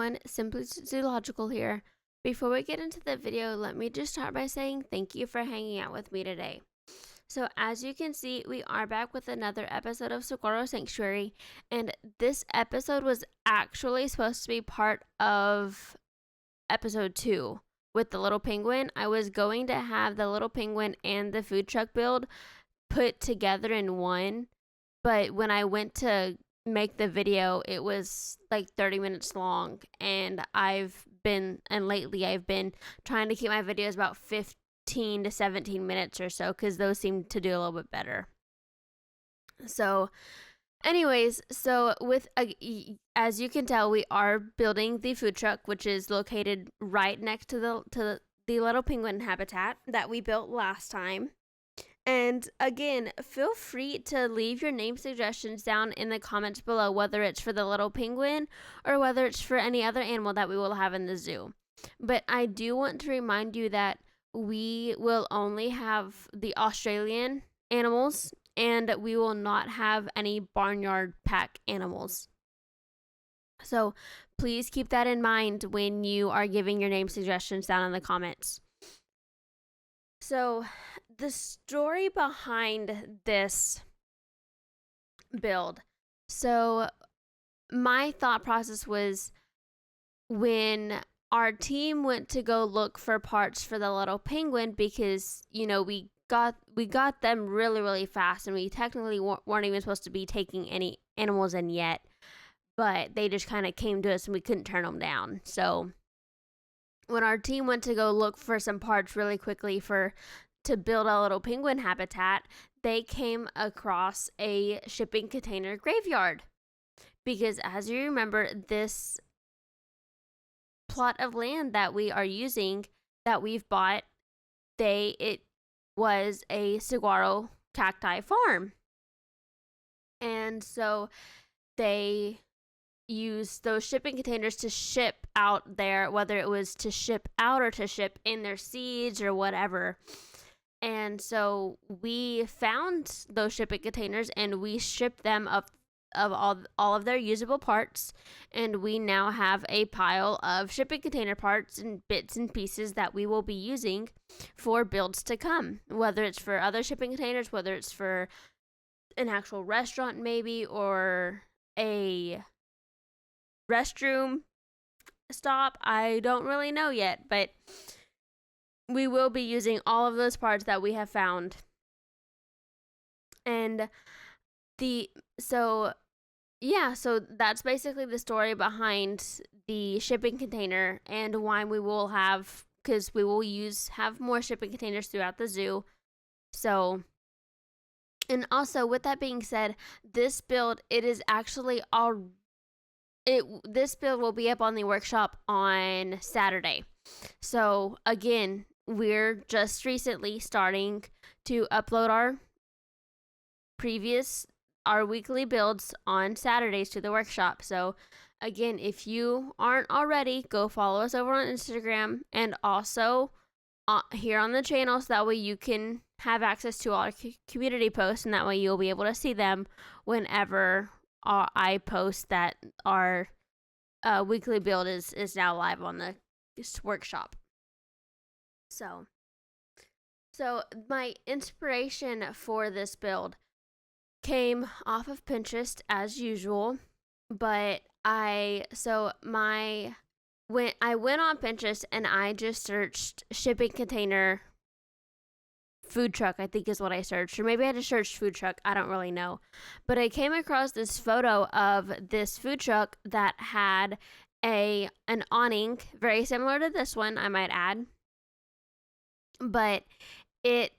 everyone, Simply Zoological here. Before we get into the video, let me just start by saying thank you for hanging out with me today. So as you can see, we are back with another episode of Saguaro Sanctuary, and this episode was actually supposed to be part of episode 2 with the little penguin. I was going to have the little penguin and the food truck build put together in one, but when I went to make the video, it was like 30 minutes long, and lately I've been trying to keep my videos about 15 to 17 minutes or so, because those seem to do a little bit better. So anyways, as you can tell, we are building the food truck, which is located right next to the little penguin habitat that we built last time. And again, feel free to leave your name suggestions down in the comments below, whether it's for the little penguin or whether it's for any other animal that we will have in the zoo. But I do want to remind you that we will only have the Australian animals, and we will not have any barnyard pack animals. So please keep that in mind when you are giving your name suggestions down in the comments. So the story behind this build. So my thought process was, when our team went to go look for parts for the little penguin, because we got them really, really fast, and we technically weren't even supposed to be taking any animals in yet, but they just kind of came to us and we couldn't turn them down. So when our team went to go look for some parts really quickly to build a little penguin habitat, they came across a shipping container graveyard. Because as you remember, this plot of land that we are using, that we've bought, it was a saguaro cacti farm. And so they used those shipping containers to ship out there, whether it was to ship out or to ship in their seeds or whatever. And so we found those shipping containers and we shipped them of all of their usable parts, and we now have a pile of shipping container parts and bits and pieces that we will be using for builds to come, whether it's for other shipping containers, whether it's for an actual restaurant maybe, or a restroom stop. I don't really know yet, but we will be using all of those parts that we have found. And so that's basically the story behind the shipping container, and why we will have, because we will have more shipping containers throughout the zoo. So, and also with that being said, this build, this build will be up on the workshop on Saturday. So again, we're just recently starting to upload our weekly builds on Saturdays to the workshop. So again, if you aren't already, go follow us over on Instagram, and also here on the channel, so that way you can have access to all our community posts, and that way you'll be able to see them whenever I post that our weekly build is now live on the workshop. So my inspiration for this build came off of Pinterest as usual, but I went on Pinterest and I just searched shipping container food truck, I think is what I searched, or maybe I just searched food truck, I don't really know. But I came across this photo of this food truck that had an awning very similar to this one, I might add, but it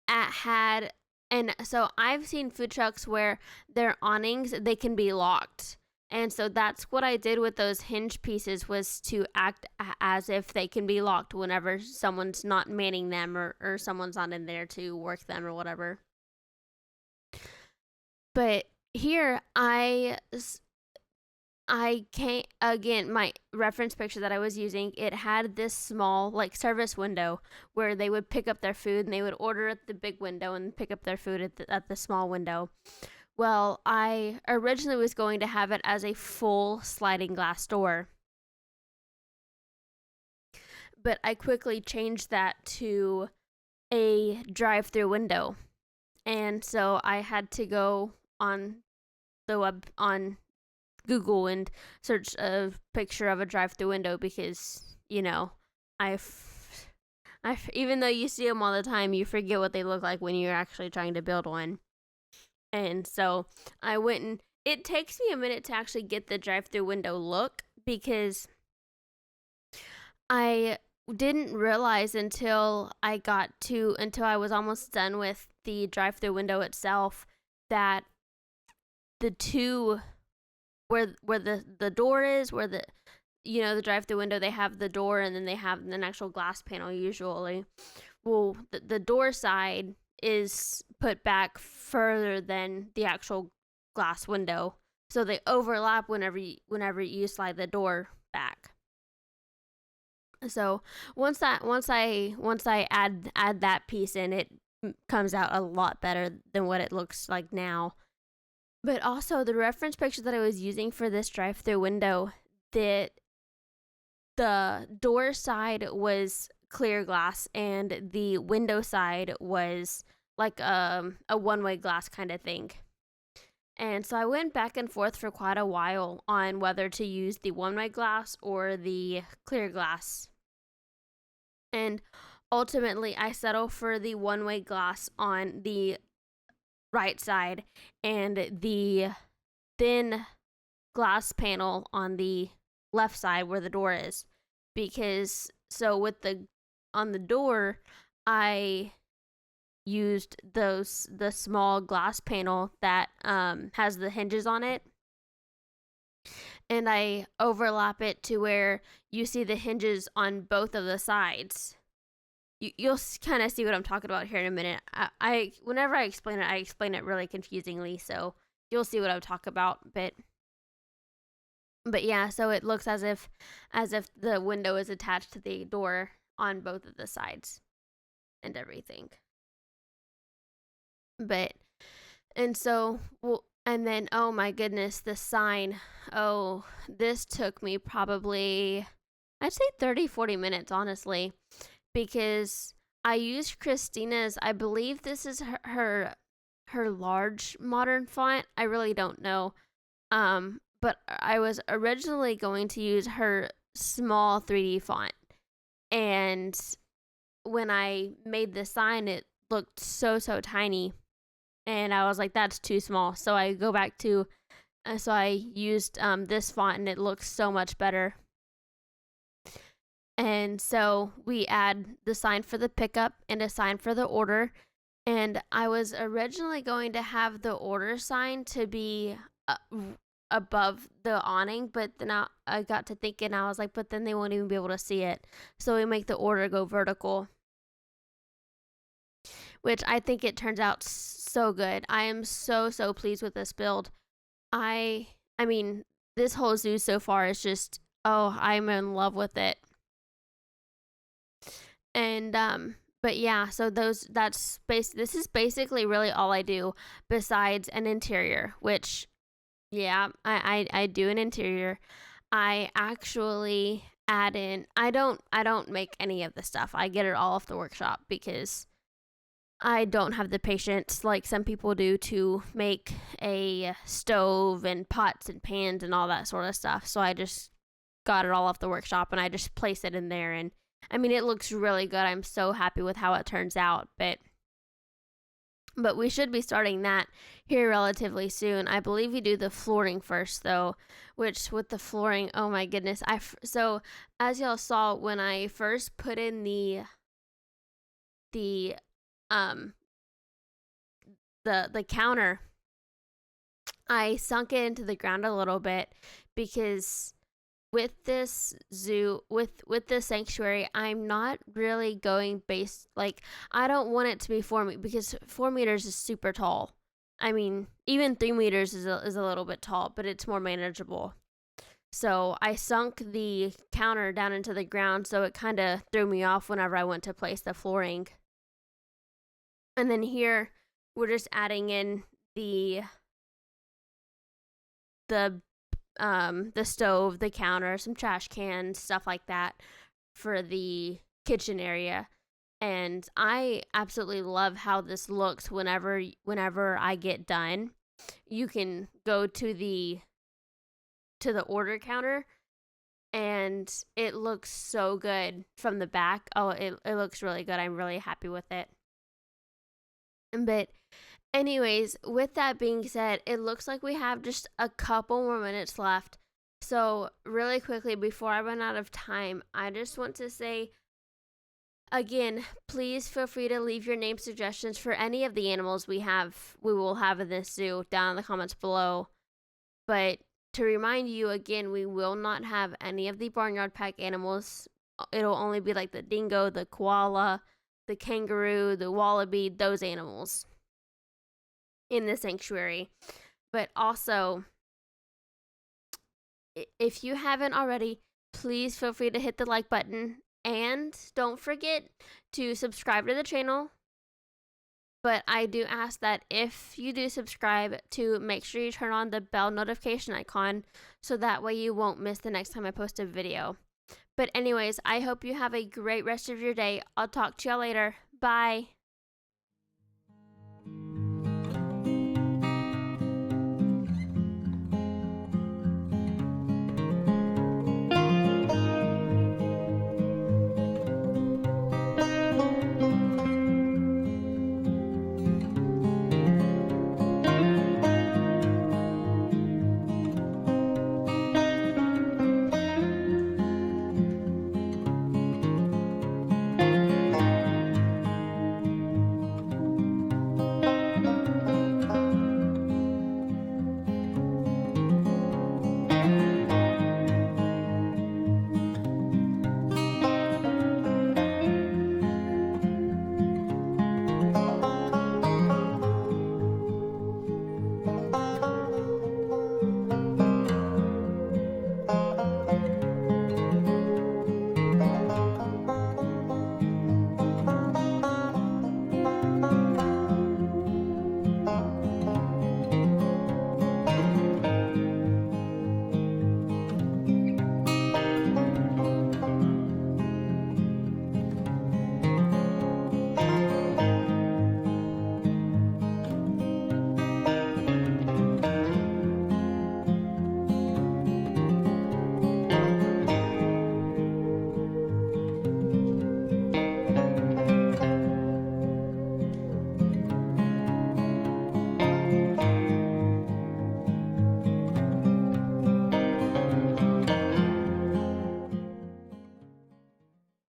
had, and so I've seen food trucks where their awnings, they can be locked. And so that's what I did with those hinge pieces, was to act as if they can be locked whenever someone's not manning them, or someone's not in there to work them or whatever. But here I can't, again, my reference picture that I was using, it had this small like service window where they would pick up their food, and they would order at the big window and pick up their food at the small window. Well, I originally was going to have it as a full sliding glass door, but I quickly changed that to a drive-through window. And so I had to go on the web on Google and search a picture of a drive-through window because, even though you see them all the time, you forget what they look like when you're actually trying to build one. And so I went, and it takes me a minute to actually get the drive-through window look because I didn't realize until I was almost done with the drive-through window itself that the two where the door is, where the drive-through window, they have the door and then they have an actual glass panel usually. Well, the door side is put back further than the actual glass window, so they overlap whenever you slide the door back. So once I add that piece in, it comes out a lot better than what it looks like now. But also the reference picture that I was using for this drive-through window, that the door side was clear glass and the window side was like a one-way glass kind of thing. And so I went back and forth for quite a while on whether to use the one-way glass or the clear glass. And ultimately, I settled for the one-way glass on the right side and the thin glass panel on the left side where the door is. Because on the door, I used the small glass panel that has the hinges on it, and I overlap it to where you see the hinges on both of the sides. You'll kind of see what I'm talking about here in a minute. Whenever I explain it really confusingly, so you'll see what I'm talking about. But yeah, so it looks as if the window is attached to the door on both of the sides and everything. And then, oh my goodness, the sign. Oh, this took me probably, I'd say 30-40 minutes, honestly, because I used Christina's, I believe this is her large modern font. I really don't know. But I was originally going to use her small 3D font. And when I made the sign, it looked so tiny. And I was like, that's too small. So I used this font, and it looks so much better. And so we add the sign for the pickup and a sign for the order. And I was originally going to have the order sign to be above the awning, but then I got to thinking, I was like, but then they won't even be able to see it. So we make the order go vertical, which I think it turns out so good. I am so pleased with this build. I mean, this whole zoo so far is just, I'm in love with it. And but yeah, so this is basically really all I do besides an interior, which yeah, I do an interior. I actually add in, I don't make any of the stuff. I get it all off the workshop because I don't have the patience like some people do to make a stove and pots and pans and all that sort of stuff. So I just got it all off the workshop and I just place it in there. And I mean, it looks really good. I'm so happy with how it turns out. But we should be starting that here relatively soon. I believe we do the flooring first, though, which with the flooring, oh my goodness. So as y'all saw, when I first put in the counter, I sunk it into the ground a little bit because with this zoo, with this sanctuary, I'm not really going I don't want it to be 4 meters because 4 meters is super tall. I mean, even 3 meters is a little bit tall, but it's more manageable. So I sunk the counter down into the ground, so it kind of threw me off whenever I went to place the flooring. And then here, we're just adding in the stove, the counter, some trash cans, stuff like that, for the kitchen area. And I absolutely love how this looks whenever I get done. You can go to the order counter, and it looks so good from the back. Oh, it looks really good. I'm really happy with it. But anyways, with that being said, it looks like we have just a couple more minutes left. So really quickly, before I run out of time, I just want to say, again, please feel free to leave your name suggestions for any of the animals we will have in this zoo down in the comments below. But to remind you again, we will not have any of the barnyard pack animals. It'll only be like the dingo, the koala, the kangaroo, the wallaby, those animals in the sanctuary. But also, if you haven't already, please feel free to hit the like button, and don't forget to subscribe to the channel. But I do ask that if you do subscribe, to make sure you turn on the bell notification icon, so that way you won't miss the next time I post a video. But anyways, I hope you have a great rest of your day. I'll talk to y'all later. Bye.